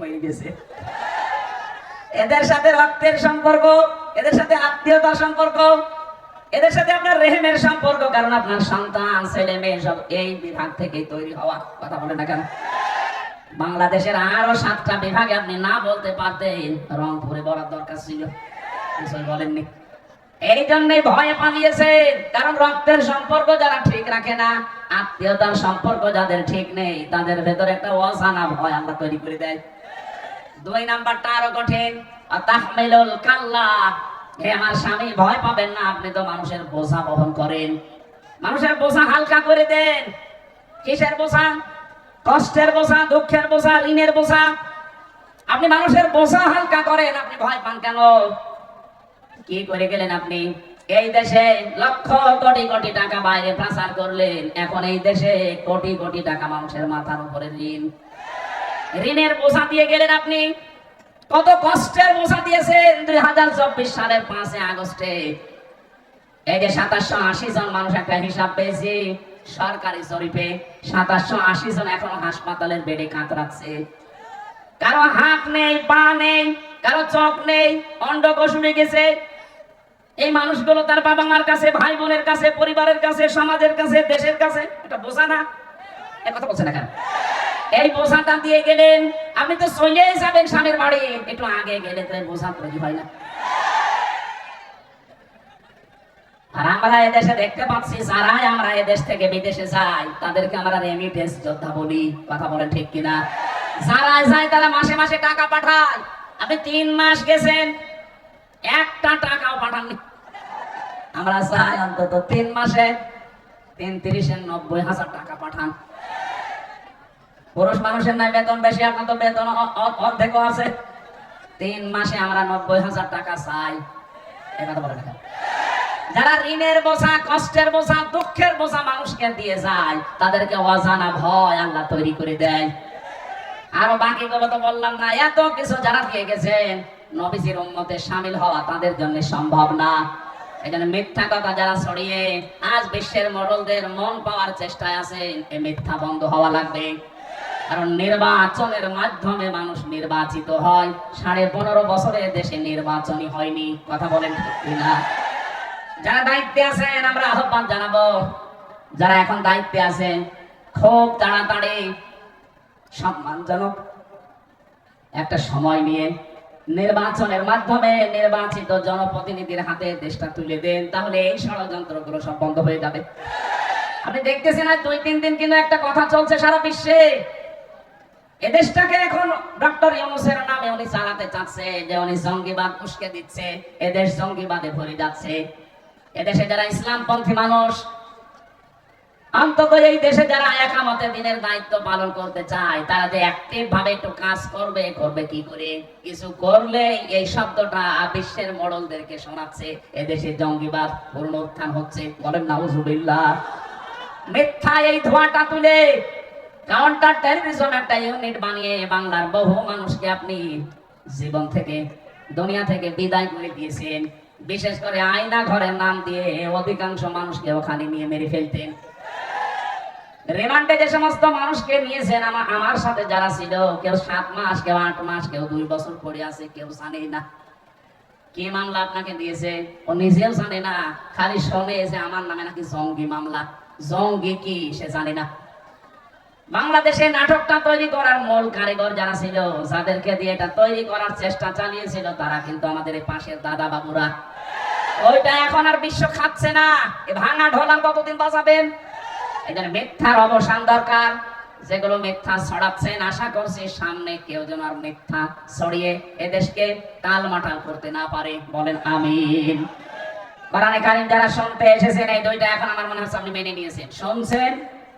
হয়ে গেছে। এদের সাথে রক্তের সম্পর্ক, এদের সাথে আত্মীয়তার সম্পর্ক, এদের সাথে আপনার রেহেমের সম্পর্ক, কারণ আপনার সন্তান ছেলে মেয়ে সব এই বিভাগ থেকে তৈরি হওয়া। কথা বলে না কেন? বাংলাদেশের আরো 7টা বিভাগে আপনি না বলতে পারতেন, রংপুরে বলার দরকার ছিল, কিছুই বলেননি। এই জন্যই ভয়ে পালিয়েছেন, কারণ রক্তের সম্পর্ক যারা ঠিক রাখে না, আত্মীয়তার সম্পর্ক যাদের ঠিক নেই, তাদের ভেতরে একটা অজানা ভয় আল্লাহ তৈরি করে দেয়। 2 নাম্বারটা আরো কঠিন, তাহমিলুল কাল্লা। হে আমার স্বামী, ভয় পাবেন না, আপনি তো মানুষের বোঝা বহন করেন, মানুষের বোঝা হালকা করে দেন। কিসের বোঝা? কষ্টের বোঝা, দুঃখের বোঝা, ঋণের বোঝা। আপনি মানুষের বোঝা হালকা করেন, আপনি ভয় পান কেন? কি করে গেলেন আপনি? এই দেশে লক্ষ কোটি কোটি টাকা বাইরে পাচার করলেন, এখন এই দেশে কোটি কোটি টাকা মানুষের মাথার উপরে ঋণ। ঋণের বোঝা দিয়ে গেলেন আপনি। কত কষ্টের বোঝা দিয়েছেন। 2024 সালের 5 আগস্টে এই যে 2780 জন মানুষ, একটা হিসাব পেয়েছি সরকারি জরিপে, 2780 জন এখনো হাসপাতালের বেডে কাতরাচ্ছে। কারো হাত নেই, পা নেই, কারো চোখ নেই, অন্ডকোষ উড়ে গেছে। এই মানুষগুলো তার বাবা মার কাছে, ভাই বোনের কাছে, পরিবারের কাছে, সমাজের কাছে, দেশের কাছে এটা বোঝা না। এই কথা বলছে না কেন? এই বোঝাটা দিয়ে গেলেন, আপনি তো চলে যাবেন স্বামীর বাড়ি, একটু আগে গেলে তো বোঝা তৈরি হয় না। আর আমরা এদেশে দেখতে পাচ্ছি, যারাই আমরা এদেশ থেকে বিদেশে যাই, তাদেরকে আমরা রেমিটেন্স যোদ্ধা বলি। কথা বলেন ঠিক কিনা? যারাই যায় তারা মাসে মাসে টাকা পাঠায়। আপনি 3 মাস গেছেন, একটা টাকাও পাঠাননি। আমরা চাই অন্তত 3 মাসে 90,000 টাকা পাঠান। পুরুষ মানুষের নাই বেতন বেশি, আপনার তো বেতন অর্ধেকও আছে। 3 মাসে আমরা 90,000 টাকা চাই। এই কথা বলে দেখেন। যারা ঋণের বোঝা, কষ্টের বোঝা, দুঃখের বোঝা মানুষকে দিয়ে যায়, তাদেরকে অজানা ভয় আল্লাহ তৈরি করে দেয়। আরো বাকি গুলো তো বললাম না, এত কিছু যারা দিয়ে গেছেন, নবীজির উম্মতে শামিল হওয়া তাদের জন্য সম্ভব না। এখানে মিথ্যা কথা যারা ছড়িয়ে আজ বিশ্বের মোড়লদের মন পাওয়ার চেষ্টায় আছেন, এই মিথ্যা বন্ধ হওয়া লাগবে। কারণ নির্বাচনের মাধ্যমে মানুষ নির্বাচিত হয়। 15.5 বছরে দেশে নির্বাচনই হয়নি। কথা বলেন ঠিক না? যারা দায়িত্বে আছেন আমরা আহ্বান জানাবো, যারা এখন দায়িত্বে আছেন, খুব তাড়াতাড়ি সম্মানজনক একটা সময় নিয়ে নির্বাচনের মাধ্যমে নির্বাচিত জনপ্রতিনিধির হাতে দেশটা তুলে দেন, তাহলে এই ষড়যন্ত্রগুলো সব বন্ধ হয়ে যাবে। আপনি দেখতেছেন না 2-3 দিন কিন্তু একটা কথা চলছে সারা বিশ্বে, এদেশটাকে এখন ডক্টর ইউনূসের নামে উনি চালাতে চাচ্ছে, যে উনি জঙ্গিবাদ উস্কে দিচ্ছে, এদেশ জঙ্গিবাদে ভরে যাচ্ছে। এদেশে যারা ইসলামপন্থী মানুষ, অন্তত এই দেশে যারা একামতে দিনের দায়িত্ব পালন করতে চায়, তারা যে অ্যাক্টিভ ভাবে একটু কাজ করবে, করবে কি করে? কিছু করলে এই শব্দটা বিশ্বের মোড়লদেরকে শোনাচ্ছে, এদেশে জঙ্গিবাদ পূর্ণ উত্থান হচ্ছে। বলেন নাউজুবিল্লাহ। মিথ্যা এই ধোঁয়াটা তুলে কাউন্টার টেররিজম একটা ইউনিট বানিয়ে বাংলার বহু মানুষকে আপনি জীবন থেকে, দুনিয়া থেকে বিদায় করে দিয়েছেন। বিশেষ করে আয়না ঘরের নাম দিয়ে অধিকাংশ মানুষকে ওখানে নিয়ে মেরে ফেলতেন। রিমান্ডে যে সমস্ত মানুষকে নিয়েছেন, আমার সাথে যারা ছিল, কেউ 7 মাস, কেউ 8 মাস, কেউ 2 বছর পড়ে আছে, কেউ জানে না কি মামলা আপনাকে দিয়েছে। ও নিজেও জানে না, খালি শোনে যে আমার নামে নাকি জঙ্গি মামলা। জঙ্গি কি সে জানে না। বাংলাদেশে নাটকটা তৈরি করার মূল কারিগর যারা ছিল, যাদেরকে দিয়ে এটা তৈরি করার চেষ্টা চালিয়েছিল, তারা কিন্তু আমাদের এই পাশের দাদা বাবুরা। ওইটা এখন আর বিশ্ব খাচ্ছে না। এই ভাঙা ঢোলা কতদিন বাঁচাবেন? এদের মিথ্যার অবসান দরকার। যেগুলো মিথ্যা ছড়াচ্ছেন, আশা করছি সামনে কেউ যেন আর মিথ্যা ছড়িয়ে এদেশকে টালমাটাল করতে না পারে। বলেন আমিন। কোরআনে কারীম যারা শুনতে এসেছেন, এই 2টা এখন আমার মনে হচ্ছে আপনি মেনে নিয়েছেন। শুনছেন,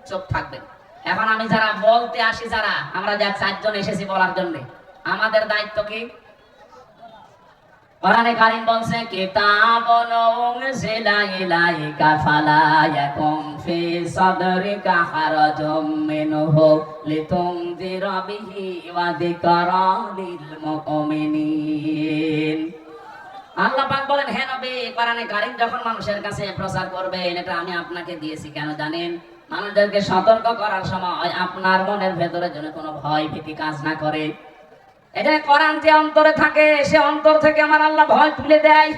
চুপ থাকবেন। এখন আমি যারা বলতে আসি, যারা আমরা যা 4 জন এসেছি বলার জন্য, আমাদের দায়িত্ব কি? কোরআনে কারীম বলছে, কিতাবুন উনজিলা ইলাইকা ফালা ইয়াকুম ফি সাদরিকা হারাজুম মিনহু লিতুনযিরা বিহি ওয়া যিকরা লিল মুমিনিন। আল্লাহ পাক বলেন, হে নবী, কোরআনে কারীম যখন মানুষের কাছে প্রচার করবেন, এটা আমি আপনাকে দিয়েছি কেন জানেন? মানুষদেরকে সতর্ক করার সময় আপনার মনের ভেতরে যেন কোনো ভয় ভীতি কাজ না করে। এখানে কোরআন যে অন্তরে থাকে সে অন্তর থেকে আমার আল্লাহ ভয় তুলে দেয়।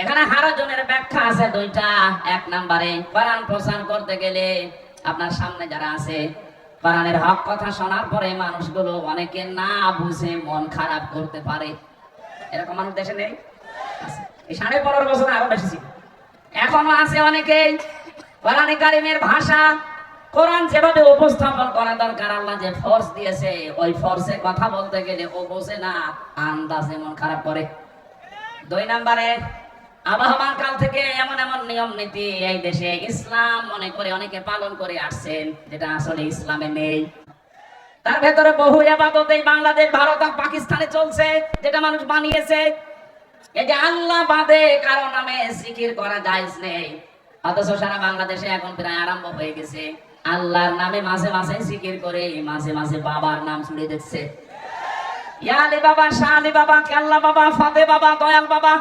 এখানে হারাজনের ব্যাখ্যা আছে দুইটা। এক নম্বরে কোরআন প্রচার করতে গেলে আপনার সামনে যারা আছে কোরআনের হক কথা শোনার পরে মানুষগুলো অনেকে না বুঝে মন খারাপ করতে পারে। এরকম মানুষ দেশে নেই? এই 15.5 বছর আরো বেশি ছিল। এখনো আছে অনেকেই কোরআনে কারিমের ভাষা কোরআন যেভাবে উপস্থাপন করা দরকার আল্লাহ যে ফোর্স দিয়েছে ওই ফোর্সে কথা বলতে গেলে ও বোঝে না, আন্দাজে মন খারাপ করে। 2 নম্বরে আবহমান কাল থেকে এমন এমন নিয়ম নীতি এই দেশে ইসলাম মনে করে অনেকে পালন করে আসছেন যেটা আসলে ইসলামে নেই। তার ভেতরে বহু ইবাদত এই বাংলাদেশ, ভারত আর পাকিস্তানে চলছে যেটা মানুষ বানিয়েছে। এই যে আল্লাহ বাদে কারো নামে জিকির করা জায়েজ নেই, অথচ সারা বাংলাদেশে এখন প্রায় আরম্ভ হয়ে গেছে আল্লাহর নামে মাঝে মাঝে জিকির করে মাঝে মাঝে বাবার নাম ছুড়ে দিচ্ছে। ইয়া আলী বাবা, শাহ আলী বাবা, কেল্লা বাবা, ফাতে বাবা, দয়াল বাবা,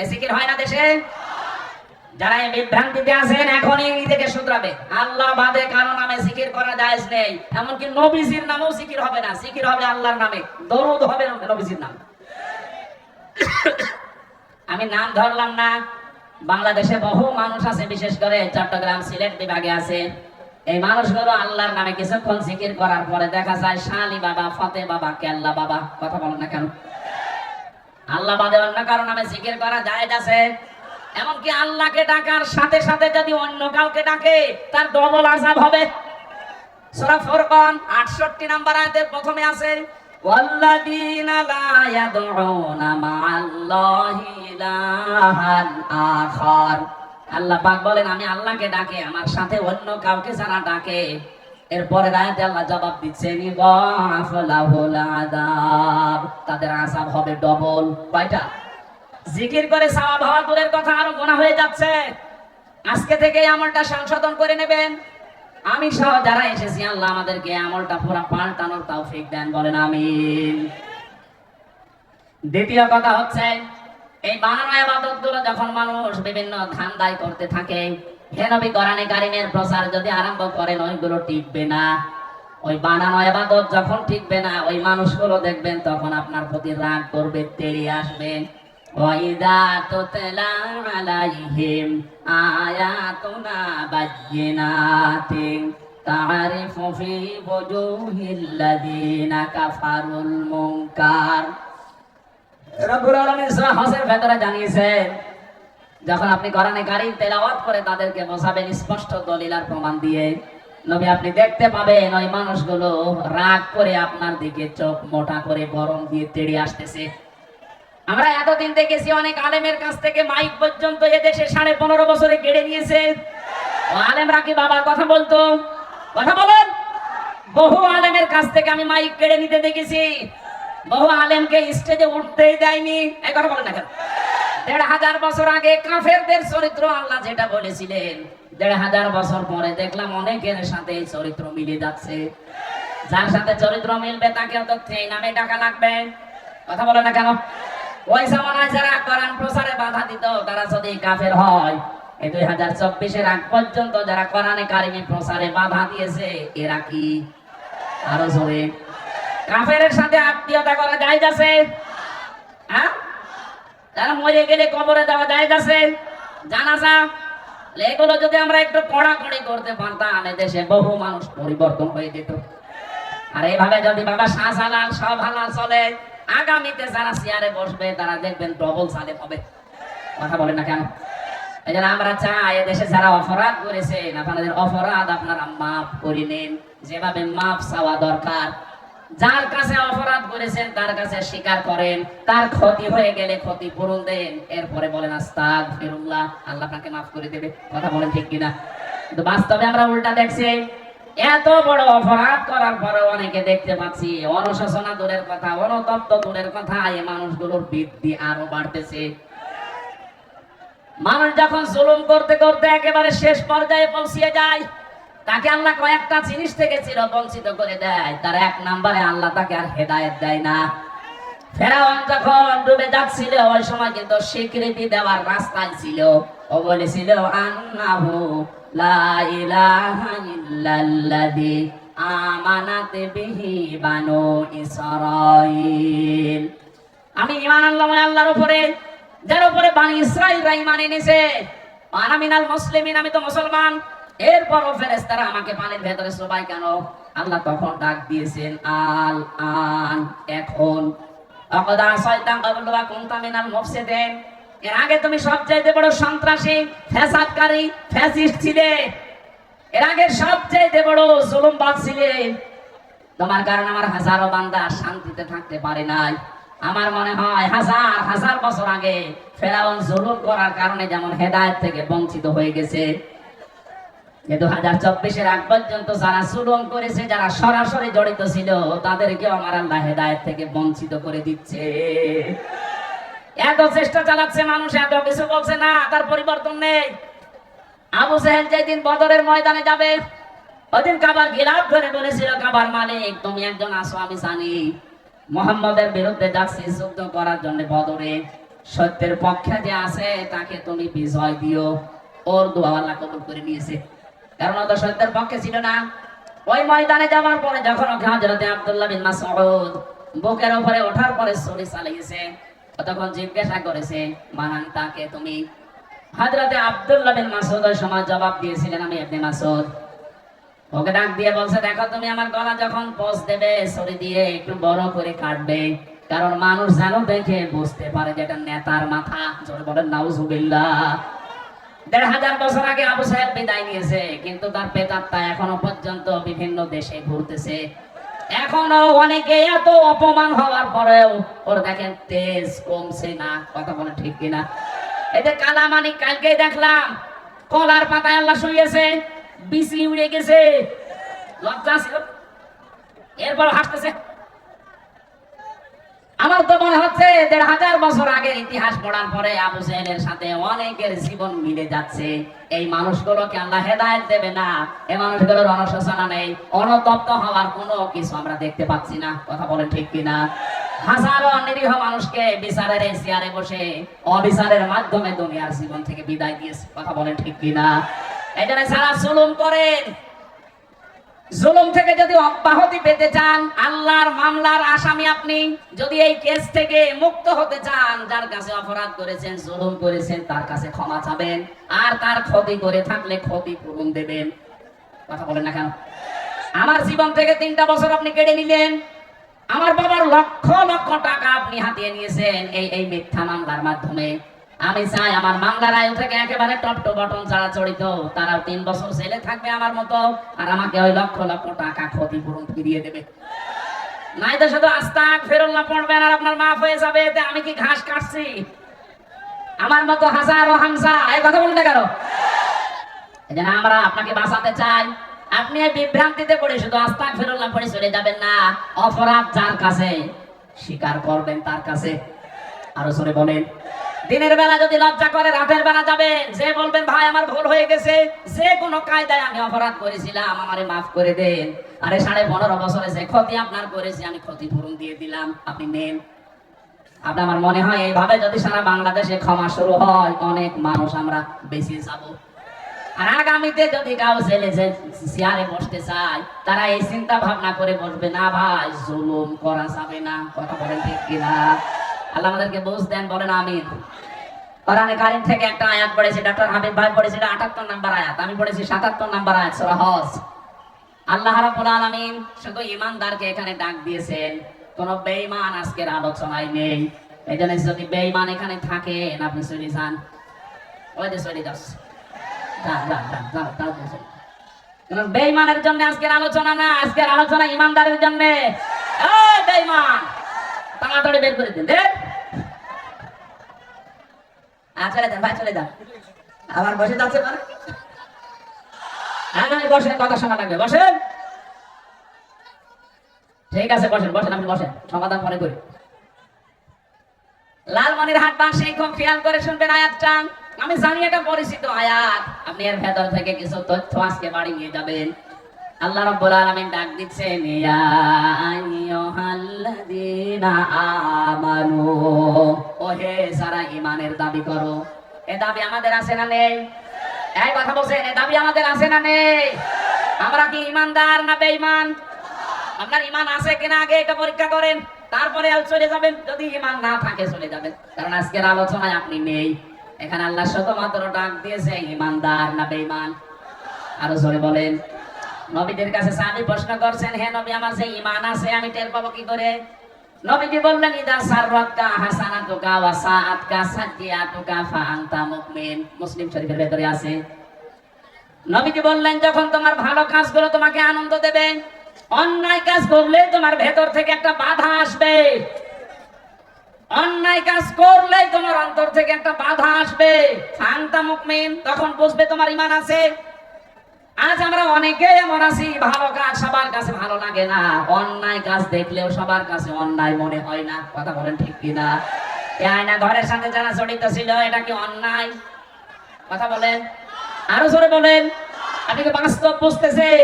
এই জিকির হয় না দেশে? যারা এই বিভ্রান্তিতে আছেন এখনই নিজেকে শুধরাবে। আল্লাহ বাদে কারো নামে জিকির করা জায়েজ নেই, এমনকি নবীজির নামেও জিকির হবে না। জিকির হবে আল্লাহর নামে, দরুদ হবে নবীজির নামে। আমি নাম ধরলাম না, বাংলাদেশে বহু মানুষ আছে, বিশেষ করে চট্টগ্রাম সিলেট বিভাগে আছে। এই মানুষগুলো আল্লাহর নামে কিছুক্ষণ জিকির করার পরে দেখা যায় শালি বাবা, ফতে বাবা, কেল্লা বাবা। কথা বলেন না কেন? আল্লাহ বাদে অন্য কারো নামে জিকির করা জায়েজ আছে। এমনকি আল্লাহকে ডাকার সাথে সাথে যদি অন্য কাউকে ডাকে তার ডবল আযাব হবে। সূরা ফুরকান 68 নম্বর আয়াতের প্রথমে আছে ওয়াল্লাযীনা লা ইয়াদউনা মা'আল্লাহি ইলাহান আখার। আল্লাহ পাক বলেন আমি আল্লাহকে ডাকে, আমার সাথে অন্য কাউকে যারা ডাকে, এরপরে আয়াতে আল্লাহ জবাব দিচ্ছেন ইযাফ লাহুল আযাব, তাদের আযাব হবে ডবল। কয়টা? জিকির করে সওয়াব হওয়া দূরের কথা, আরো গুনাহ হয়ে যাচ্ছে। আজকে থেকে আমলটা সংশোধন করে নেবেন। আমি সহ যারা এসেছি আল্লাহ আমাদেরকে আমলটা পুরো পাল্টানোর তৌফিক দেন, বলেন আমিন। দ্বিতীয় কথা হচ্ছে এই বানানো ইবাদতগুলো যখন মানুষ বিভিন্ন ধান্দায় করতে থাকে, হে নবী কোরআনে কারিমের প্রচার যদি আরম্ভ করেন ওইগুলো টিকবে না। ওই বানানো ইবাদত যখন টিকবে না ওই মানুষগুলো দেখবেন তখন আপনার প্রতি রাগ করবে, তেড়ে আসবে। وَإِذَا تُتْلَى عَلَيْهِمْ آيَاتُنَا بَيِّنَاتٍ تَعْرِفُ فِي وُجُوهِ الَّذِينَ كَفَرُوا الْمُنكَرَ। রব্বুল আলামিন সূরা হজের ভেতরে জানিয়েছেন যখন আপনি কোরআনে কারীম তেলাওয়াত করে তাদেরকে বোঝাবেন স্পষ্ট দলিল আর প্রমাণ দিয়ে, নবী আপনি দেখতে পাবেন ওই মানুষগুলো রাগ করে আপনার দিকে চোখ মোটা করে গরম দিয়ে তেড়ে আসতেছে। আমরা এতদিন দেখেছি অনেক আলেমের কাছ থেকে মাইক পর্যন্ত এদেশে 15.5 বছরে কেড়ে নিয়েছে। ও আলেমরা কি বাবার কথা বলতো? কথা বলেন। বহু আলেমের কাছ থেকে আমি মাইক কেড়ে নিতে দেখেছি, বহু আলেমকে স্টেজে উঠতেই দেয়নি। এই কথা বলেন না কেন? 1500 বছর আগে কাফেরদের চরিত্র আল্লাহ যেটা বলেছিলেন 1500 বছর পরে দেখলাম অনেকের সাথে এই চরিত্র মিলে যাচ্ছে। যার সাথে চরিত্র মিলবে তাকে তো সেই নামে ডাকা লাগবে। কথা বলেন না কেন? ওই জামানায় যারা কোরআন প্রচারে বাধা দিত তারা যদি কাফের হয়, এই 2024-এর আগ পর্যন্ত যারা কোরআনে কারিমে প্রচারে বাধা দিয়েছে এরা কি? আরো জোরে। কাফেরের সাথে আত্মীয়তা করা জায়েজ আছে? হ্যাঁ? যারা মরে গেলে কবরে দেওয়া জায়েজ আছে? জানাজা, এগুলো যদি আমরা একটু কড়াকড়ি করতে পারতাম এদেশে বহু মানুষ পরিবর্তন হয়ে যেত। আর এইভাবে যদি বাবা শাহজালাল সব হালাল চলে, আগামীতে যারা চেয়ারে বসবে তারা দেখবেন ডবল সালেম হবে। কথা বলেন না কেন? এই জন্য আমরা চাই এদেশে যারা অপরাধ করেছেন আপনাদের অপরাধ আপনারা মাফ করে নিন, যেভাবে মাফ চাওয়া দরকার। যার কাছে অপরাধ করেছেন তার কাছে স্বীকার করেন, তার ক্ষতি হয়ে গেলে ক্ষতিপূরণ দেন, এরপরে বলেন আস্তাগফিরুল্লাহ, আল্লাহ আপনাকে মাফ করে দেবে। কথা বলেন ঠিক কিনা? কিন্তু বাস্তবে আমরা উল্টা দেখছি। এত বড় অপরাধ করার পরে অনেকে দেখতে পাচ্ছি অনুশোচনা দূরের কথা, অনুতপ্ত দূরের কথা, এই মানুষগুলোর বৃদ্ধি আরো বাড়তেছে। মানুষ যখন জুলুম করতে করতে একেবারে শেষ পর্যায়ে পৌঁছিয়ে যায় তাকে আল্লাহ কয়েকটা জিনিস থেকে চিরবঞ্চিত করে দেয়। তার 1 নম্বরে আল্লাহ তাকে আর হেদায়েত দেয় না। ফেরাউন যখন ডুবে যাচ্ছিল ওই সময় কিন্তু স্বীকৃতি দেওয়ার রাস্তায় ছিল। ও বলেছিল আন্নাহু লা ইলাহা ইল্লাল্লাযী আমানাত বিহি বানু ইসরাঈল। আমি ঈমান আনলাম আল্লাহর উপরে, যার উপরে বানি ইসরাঈলরা ঈমান এনেছে। আনা মিনাল মুসলিমিন, আমি তো মুসলমান। এরপরও ফেরেশতারা আমাকে পানির ভেতরে চোবায় কেন? আল্লাহ তখন ডাক দিয়েছেন, আল আন, এখন। আকাদা শয়তান ক্বাবলু ওয়া কুনতা মিনাল মুফসিদিন, এর আগে তুমি সবচাইতে বড় সন্ত্রাসী, ফ্যাসাদকারী, ফ্যাসিস্ট ছিলে। এর আগে সবচাইতে বড় জুলুমবাজ ছিলে। তোমার কারণে আমার হাজারো বান্দা শান্তিতে থাকতে পারে নাই। আমার মনে হয় হাজার হাজার বছর আগে ফেরাউন জুলুম করার কারণে যেমন হেদায়েত থেকে বঞ্চিত হয়ে গেছে, 2024-এর আগ পর্যন্ত যারা জুলুম করেছে, যারা সরাসরি জড়িত ছিল, তাদেরকেও আমার আল্লাহ হেদায়েত থেকে বঞ্চিত করে দিচ্ছে। এত চেষ্টা চালাচ্ছে মানুষ, এত কিছু বলছে না, তার পরিবর্তন নেই। আবু জাহেল যেদিন বদরের ময়দানে যাবে, ওদিন কাবার গিলাফ ধরে বলেছিল, কাবার মালিক তুমি একজন আসো, আমি জানি মুহাম্মদের বিরুদ্ধে যাচ্ছি যুদ্ধ করার জন্য বদরে, সত্যের পক্ষে যে আছে তাকে তুমি বিজয় দিও। ওর দোয়া আল্লাহ কবুল করে নিয়েছে, কারণ ও তো সত্যের পক্ষে ছিল না। ওই ময়দানে যাওয়ার পরে যখন ওকে হযরতে আব্দুল্লাহ বিন মাসউদ বুকের উপরে ওঠার পরে ছুরি চালিয়েছে, তখন জিজ্ঞাসা করেছে, মানান তাকে তুমি? হযরতে আব্দুল্লাহ বিন মাসউদ ওই সময় জবাব দিয়েছিলেন, আমি ইবনে মাসউদ। ওকে ডাক দিয়ে বলছে, দেখো তুমি আমার গলা যখন পোঁছ দেবে ছুরি দিয়ে একটু বড় করে কাটবে, কারণ মানুষ যেন দেখে বুঝতে পারে যে এটা নেতার মাথা। জোরে বলেন নাউজুবিল্লাহ। ১৫০০ বছর আগে আবু সাহেব বিদায় নিয়েছে, কিন্তু তার প্রেতাত্মা এখনো পর্যন্ত বিভিন্ন দেশে ঘুরতেছে। এখনো অনেকে এত অপমান হওয়ার পরেও ওর দেখেন তেজ কমছে না। কথা বলে ঠিক কিনা? এই যে কালামানিক কালকে দেখলাম কলার পাতায় আল্লাহ শুয়েছে, বিচি উড়ে গেছে, লজ্জা ছিল, এরপর হাসতেছে। আমার তো মনে হচ্ছে ১৫০০ বছর আগের ইতিহাস পড়ার পরে আবু জাহেলের সাথে অনেকের জীবন মিলে যাচ্ছে। এই মানুষগুলোকে আল্লাহ হেদায়েত দেবে না, এই মানুষগুলোর অনুশোচনা নেই, অনুতপ্ত হওয়ার কোনো কিছু আমরা দেখতে পাচ্ছি না। কথা বলেন ঠিক কিনা? হাজারো নিরীহ মানুষকে বিচারের এই চেয়ারে বসে অবিচারের মাধ্যমে দুনিয়ার জীবন থেকে বিদায় দিয়েছে। কথা বলেন ঠিক কিনা? এই জন্য যারা জুলুম করেন, জুলুম থেকে যদি অব্যাহতি পেতে চান, আল্লাহর মামলার আসামি আপনি, যদি এই কেস থেকে মুক্ত হতে চান, যার কাছে অপরাধ করেছেন, জুলুম করেছেন, তার কাছে ক্ষমা চাবেন, আর তার ক্ষতি করে থাকলে ক্ষতিপূরণ দেবেন। কথা বলেন না কেন? আমার জীবন থেকে 3টা বছর আপনি কেড়ে নিলেন, আমার বাবার লক্ষ লক্ষ টাকা আপনি হাতিয়ে নিয়েছেন এই মিথ্যা মামলার মাধ্যমে। আমি চাই আমার মামলার আয়ু থেকে একেবারে টপ টু বটম যারা জড়িত, তারাও 3 বছর জেলে থাকবে আমার মতো, আর আমাকে ওই লক্ষ লক্ষ টাকা ক্ষতিপূরণ ফিরিয়ে দেবে। নাই তো শুধু আস্তাগফিরুল্লাহ পড়বেন আর আপনার মাফ হয়ে যাবে। এতে আমি কি ঘাস কাটছি? আমার মতো হাজারো হামজা এই কথা বলতে কেন? এই জন্য আমরা আপনাকে বাঁচাতে চাই। আপনি এই বিভ্রান্তিতে পড়ে শুধু আস্তাগফিরুল্লাহ পড়ে চলে যাবেন না। অপরাধ যার কাছে, স্বীকার করবেন তার কাছে। আরো জোরে বলেন। দিনের বেলা যদি লজ্জা করে, রাতের বেলা যাবেন, যে বলবেন ভাই আমার ভুল হয়ে গেছে, যে কোনো কায়দায় আমি অপরাধ করেছিলাম, আমারে মাফ করে দেন। আরে 15.5 বছরে যে ক্ষতি আপনার করেছি, আমি ক্ষতিপূরণ দিয়ে দিলাম, আপনি নেন। আপনার আমার মনে হয় এইভাবে যদি সারা বাংলাদেশে ক্ষমা শুরু হয়, অনেক মানুষ আমরা বেঁচে যাব। আর আগামীতে যদি কাউ জেলে চেয়ারে বসতে চায়, তারা এই চিন্তা ভাবনা করে বসবে, না ভাই জুলুম করা যাবে না। কথা বলেন ঠিক কিনা? আল্লাহ আমাদেরকে বুঝ দেন, বলেন আমিন। কোরআনে কারীম থেকে একটা আয়াত পড়েছি, ডক্টর হাবিব ভাই পড়েছে 78 নম্বর আয়াত, আমি পড়েছি 77 নম্বর আয়াত, সূরা হজ। আল্লাহ রাব্বুল আলামিন শুধু ঈমানদারকে এখানে ডাক দিয়েছেন, কোন বেঈমান আজকের আলোচনায় নেই। এইজন্য যদি বেঈমান এখানে থাকেন, আপনি চলে যান, ওই যে চলে যাচ্ছে, কারণ বেঈমানের জন্য আজকের আলোচনা না, আজকের আলোচনা ঈমানদারের জন্য। এই বেঈমান তাড়াতাড়ি বের করে দিন, চলে যান ভাই, চলে যান। আবার বসে যাচ্ছে মানে বসেন, কথা শোনা লাগবে, বসেন। ঠিক আছে বসেন, বসেন, আপনি বসেন, সমাধান পরে করি। লালমনিরহাট বাসে খুব খেয়াল করে শুনবেন আয়াতটা। আমি জানি এটা পরিচিত আয়াত, আপনি এর ভেতর থেকে কিছু তথ্য আজকে বাড়ি নিয়ে যাবেন। আল্লাহ রাব্বুল আলামিন ডাক দিচ্ছেন, ইয়া আইয়ুহাল্লাযীনা আমানু, ওহে যারা ঈমানের দাবি করো। এ দাবি আমাদের আছে না নেই? এই কথা বলছেন, এ দাবি আমাদের আছে না নেই? আমরা কি ইমানদার না বেঈমান? আপনার ইমান আছে কিনা আগে এটা পরীক্ষা করেন, তারপরে চলে যাবেন। যদি ইমান না থাকে চলে যাবেন, কারণ আজকের আলোচনায় আপনি নেই। এখানে আল্লাহ শুধুমাত্র ডাক দিয়েছে ইমানদার না বেঈমান। আরো জোরে বলেন। নবীদের কাছে সাহাবী প্রশ্ন করছেন, হে নবী, আমার যে ঈমান আছে আমি টের পাবো কি করে? নবীজি বললেন, ইদা সাররাতকা হাসানাতুকা ওয়া সাআতকা সাইয়্যাতুকা ফা আনতা মুমিন। মুসলিম শরীফের ভেতরে আছে। নবীজি বললেন, যখন তোমার ভালো কাজগুলো তোমাকে আনন্দ দেবে, অন্যায় কাজ করলে তোমার ভেতর থেকে একটা বাধা আসবে। অন্যায় কাজ করলে তোমার অন্তর থেকে একটা বাধা আসবে। ফা আনতা মুমিন, তখন বুঝবে তোমার ঈমান আছে। আজ আমরা অনেকে এমন আছি, ভালো কাজ সবার কাছে ভালো লাগে না, অন্যায় কাজ দেখলেও সবার কাছে অন্যায় মনে হয় না। কথা বলেন ঠিক কিনা? এই আয়না ঘরের সাথে যারা জড়িত ছিল, এটা কি অন্যায়? কথা বলেন, আরো জোরে বলেন। আপনি কি বাস্তব বুঝতেছেন?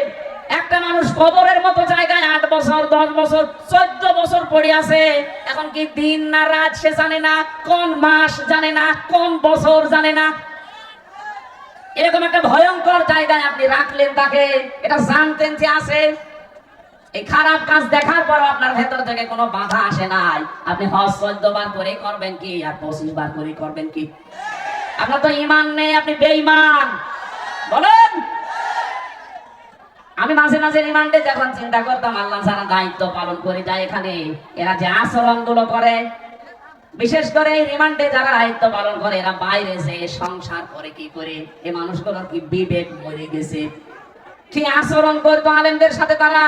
একটা মানুষ কবরের মতো জায়গায় 8 বছর 10 বছর 14 বছর পড়ে আছে, এখন কি দিন না রাত সে জানে না, কোন মাস জানে না, কোন বছর জানে না। এরকম একটা ভয়ঙ্কর জায়গায় আপনি রাখলেন তাকে, এটা জানতেন যে আছে। এই খারাপ কাজ দেখার পর আপনার ভেতর থেকে কোনো বাধা আসে নাই। আপনি হজ 14 বার করে করবেন কি, আর 25 বার করে করবেন কি? আপনার তো ঈমান নেই, আপনি বেঈমান। বলেন। আমি মাঝে মাঝে রিমান্ডে যখন চিন্তা করতাম, আল্লাহ যারা দায়িত্ব পালন করে যায় এখানে, এরা যে আচরণগুলো করে, বিশেষ করে এই রিমান্ডে যারা দায়িত্ব পালন করে, এরা বাইরে যে সংসার করে কি করে, এই মানুষগুলোর কি বিবেক মরে গেছে? কি আচরণ করতো আলেমদের সাথে তারা?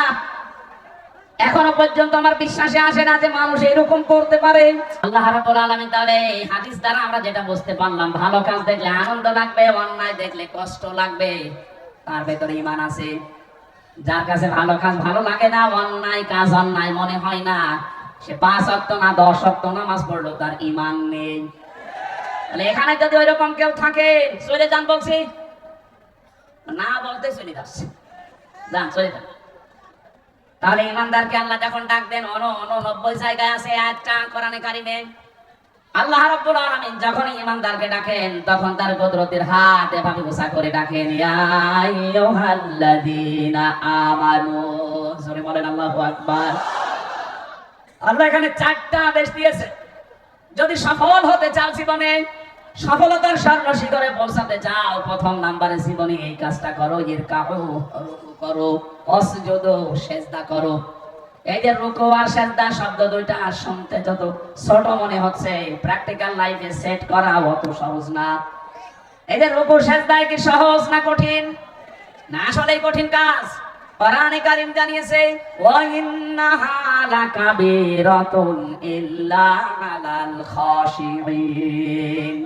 এখনো পর্যন্ত আমার বিশ্বাসে আসে না যে মানুষ এরকম করতে পারে। আল্লাহ রাব্বুল আলামিন তাহলে এই হাদিস দ্বারা আমরা যেটা বুঝতে পারলাম, ভালো কাজ দেখলে আনন্দ লাগবে, অন্যায় দেখলে কষ্ট লাগবে, তার ভেতরে ঈমান আছে। যার কাছে ভালো কাজ ভালো লাগে না, অন্যায় কাজ অন্যায় মনে হয় না, সে 5 ওয়াক্ত না 10 ওয়াক্ত নামাজ পড়লো, তার ঈমান নেই। তাহলে এখানে যদি ওইরকম কেউ থাকে, চলে যান বলছি, না বলতে চলে যাচ্ছে, যান চলে যান। তাহলে ঈমানদারকে আল্লাহ যখন ডাক দেন, 90 জায়গায় আছে একটা কোরআনে কারিমে। আল্লাহ রাব্বুল আলামিন যখন ঈমানদারকে ডাকেন, তখন তার কুদরতের হাত এভাবে গোছা করে ডাকেন, ইয়া আইয়ুহাল্লাযীনা আমানু। জোরে বলেন আল্লাহু আকবার। আল্লাহ এখানে 4টা আদেশ দিয়েছে। যদি সফল হতে চাও জীবনে, সফলতার স্বর্ণশিখরে পৌঁছাতে চাও, প্রথম নাম্বারে জীবনে এই কাজটা করো, ইরকাউ, রুকু করো, ওয়াসজুদু, সিজদা করো। এই যে রুকু আর সিজদা শব্দ দুইটা শুনতে যত ছোট মনে হচ্ছে, প্র্যাকটিক্যাল লাইফে সেট করা অত সহজ না। এই যে রুকু সিজদা কি সহজ না কঠিন? না, আসলেই কঠিন কাজ। কোরআনে কারীম জানিয়েছে, ওয়া ইন্নাহা লাকাবীরাতুন ইল্লা আলাল খাশিঈন।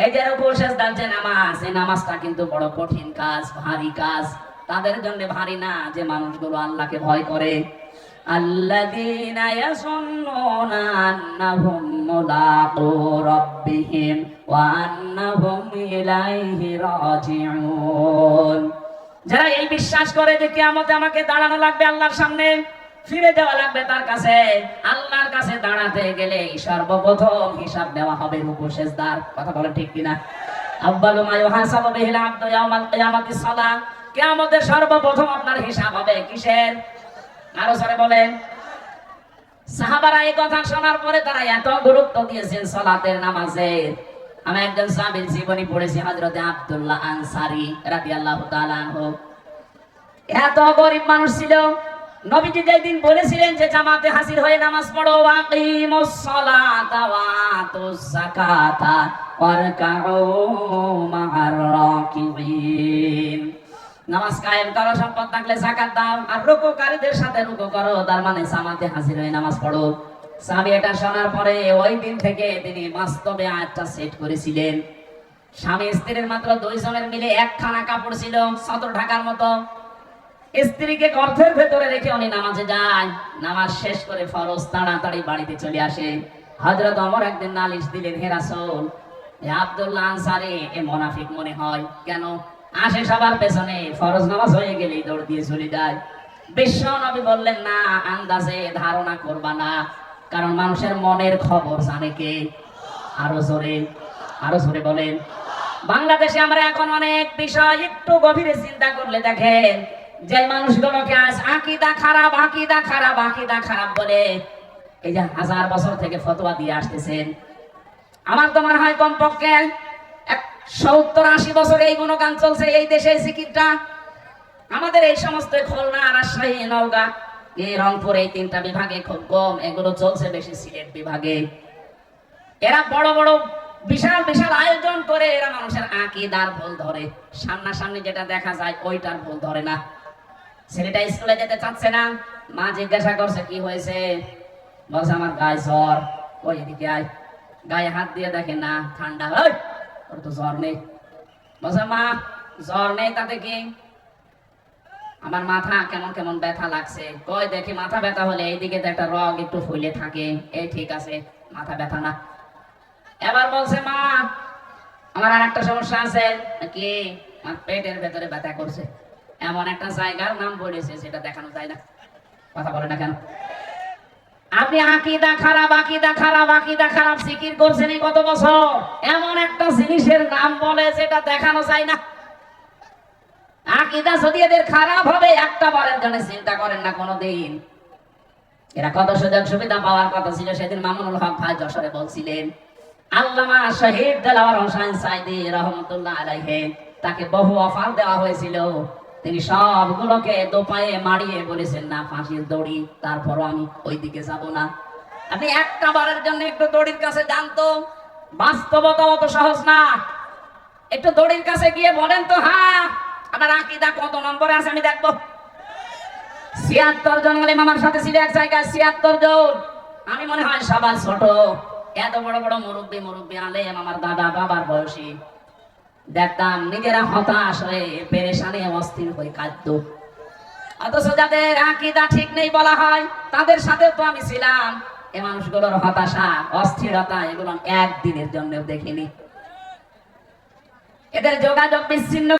এই যে রুকু সিজদার যে নামাজ, এই নামাজটা কিন্তু বড় কঠিন কাজ, ভারী কাজ। তাদের জন্য ভারী না যে মানুষগুলো আল্লাহকে ভয় করে। আল্লাযীনা ইয়াযুন্নুনা আন্নাহুম মুলাকু রাব্বিহিম ওয়া আন্নাহুম ইলাইহি রাজিউন। যারা এই বিশ্বাস করে যে কিয়ামতে আমাকে দাঁড়ানো লাগবে আল্লাহর সামনে, ফিরে যাওয়া লাগবে তার কাছে, আল্লাহর কাছে দাঁড়াতে গেলে সর্বপ্রথম হিসাব নেওয়া হবে রুকু সিজদার। কথা বলেন ঠিক কিনা? আউয়ালু মা ইউহাসাবু বিহিল আবদু ইয়াওমাল কিয়ামাতিস সালাহ। কিয়ামতের সর্বপ্রথম আপনার হিসাব হবে কিসের? আরো জোরে বলেন। সাহাবারা এই কথা শোনার পরে তারা এত গুরুত্ব দিয়েছেন সালাতের, নামাজের। আমি একজন সাহাবীর জীবনী পড়েছি, হযরতে আব্দুল্লাহ আনসারী রাদিয়াল্লাহু তাআলা আনহু। এত গরিব মানুষ ছিল, নবীজি যেই দিন বলেছিলেন যে জামাতে হাজির হয়ে নামাজ পড়ো, ওয়াকিমুস সালাতা ওয়া আতুজ যাকাতা ওয়ারকাউ মা'আর রাকিবিন। নামাজ কায়েম করো, সম্পদ থাকলে যাকাত দাও, আর রুকুকারীদের সাথে রুকু করো, তার মানে জামাতে হাজির হয়ে নামাজ পড়ো। সাহাবী এটা শোনার পরে ওই দিন থেকে তিনি বাস্তবে আয়াতটা সেট করেছিলেন। স্বামী স্ত্রীর মাত্র 2 জনের মিলে একখানা কাপড় ছিল, সদর ঢাকার মতো। স্ত্রীকে গর্ভের ভেতরে রেখে উনি নামাজে যায়, নামাজ শেষ করে ফরজ তাড়াতাড়ি বাড়িতে চলে আসে। হযরত ওমর একদিন নালিশ দিলেন, হে রাসূল, এই আব্দুল্লাহ আনসারী এ মুনাফিক মনে হয়, কেন আসে সবার পেছনে, ফরজ নামাজ হয়ে গেলেই দৌড় দিয়ে চলে যায়। বিশ্ব নবী বললেন, না, আন্দাজে ধারণা করবা না, কারণ মানুষের মনের খবর জানে কে? আরো জোরে বলেন। বাংলাদেশে আমরা এখন অনেক বিষয় একটু গভীরে চিন্তা করলে দেখেন, যে মানুষগুলোকে আজ আকীদা খারাপ আকীদা খারাপ আকীদা খারাপ বলে এই যে 1000 বছর থেকে ফতোয়া দিয়ে আসতেছেন, আমার তো মনে হয় কমপক্ষে 70-80 বছর এই গুণগান চলছে এই দেশে। জিকিরটা আমাদের এই সমস্ত খুলনা, রাজশাহী, নওগাঁ, এই রংপুর, এই 3টা বিভাগে খুব কম, এগুলো চলছে বেশি সিলেট বিভাগে। এরা বড় বড় বিশাল বিশাল আয়োজন করে এরা মানুষের আকীদার ভুল ধরে, সামনাসামনি যেটা দেখা যায় ওইটার ভুল ধরে না। ছেলেটা স্কুলে যেতে চাচ্ছে না, মা জিজ্ঞাসা করছে কি হয়েছে, বলছে আমার গায়ে জ্বর। ওই এদিকে আয়, গায়ে হাত দিয়ে দেখে না ঠান্ডা, ওর তো জ্বর নেই। বলছে মা জ্বর নেই তাতে কি, আমার মাথা কেমন কেমন ব্যথা লাগছে। কই দেখি মাথা ব্যথা হলে এইদিকে তো একটা রগ একটু ফুলে থাকে, এই ঠিক আছে, মাথা ব্যথা না। এবার বলছে মা আমার আর একটা সমস্যা আছে। কি? আমার পেটের ভেতরে ব্যথা করছে, এমন একটা জায়গার নাম বলেছে সেটা দেখানো যায় না। কথা বলে না কেন? আপনি আকীদা খারাপ আকীদা খারাপ আকীদা খারাপ জিকির করছেন কত বছর, এমন একটা জিনিসের নাম বলে যেটা দেখানো যায় না। আকীদা যদি এদের খারাপ হবে একটা বারের জন্য চিন্তা করেন না কোনোদিন। এরা কত সুযোগ সুবিধা পাওয়ার কথা ছিল, সেদিন মামুনুল হক ভাই যশোরে বলছিলেন আল্লামা শহীদ দেলাওয়ার হোসেন সাইদি রহমতুল্লাহ আলাইহি তাকে বহু অফার দেওয়া হয়েছিল, তিনি সবগুলোকে দোপায়ে মারিয়ে বলেছেন না ফাঁসির দড়ি, তারপরও আমি ওই দিকে যাব না। আপনি একটা বারের জন্য একটু দড়ির কাছে জানতো, বাস্তবতা অত সহজ না। একটু দড়ির কাছে গিয়ে বলেন তো, হ্যাঁ আপনার আকীদা কত নম্বরে আছে আমি দেখবো। 76 জন আলেম আমার সাথে ছিল এক জায়গায়, 76 জন। আমি মনে হয় সবার ছোট, এত বড় বড় মুরব্বী মুরব্বী আলেম আমার দাদা বাবার বয়সী। দেখতাম নিজেরা হতাশ হয়ে পেরেশানে অস্থির হয়ে কাঁদতো, অথচ যাদের আকীদা ঠিক নেই বলা হয় তাদের সাথে তো আমি ছিলাম। এই মানুষগুলোর হতাশা অস্থিরতা এগুলো একদিনের জন্য দেখিনি। এদের যোগাযোগ বিচ্ছিন্ন